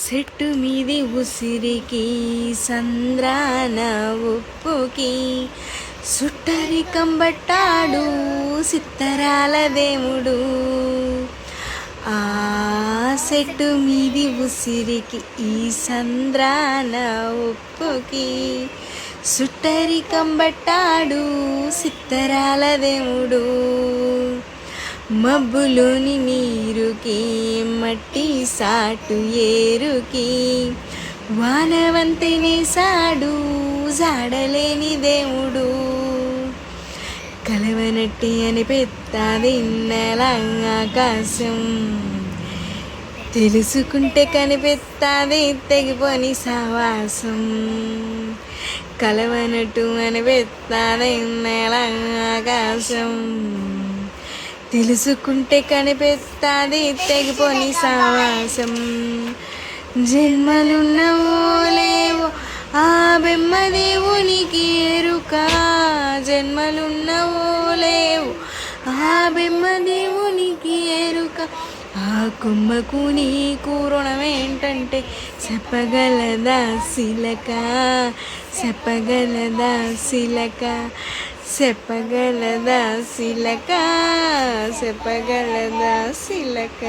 చెట్టు మీది ఉసిరికి సంద్రాన ఉప్పుకి సుట్టరికం బట్టాడు సిత్తరాల దేవుడు. ఆ చెట్టు మీది ఉసిరికి ఈ సంద్రాన ఉప్పుకి సుట్టరికం బట్టాడు సిత్తరాల దేవుడు. మబ్బులోని నీరుకి మట్టి సాటు ఏరుకి వానవంతిని సాడు జాడలేని దేవుడు. కలవనట్టి అనిపెత్తాది నెల ఆకాశం, తెలుసుకుంటే కనిపెత్తాది తెగిపోని సావాసం. కలవనట్టు అనిపెత్తాది నెల ఆకాశం, తెలుసుకుంటే కనిపెత్తాది తెగిపోని సావాసం. జన్మలున్నవో లేవో ఆ బెమ్మ దేవునికి ఎరుక, జన్మలున్నవో లేవో ఆ బెమ్మ దేవునికి ఎరుక. ఆ కొమ్మకు నీకు రుణమేంటంటే చెప్పగలదా శిలక, చెప్పగలదా శిలక, చెప్పగలదా శిలక, చెప్పగలదా శిలక.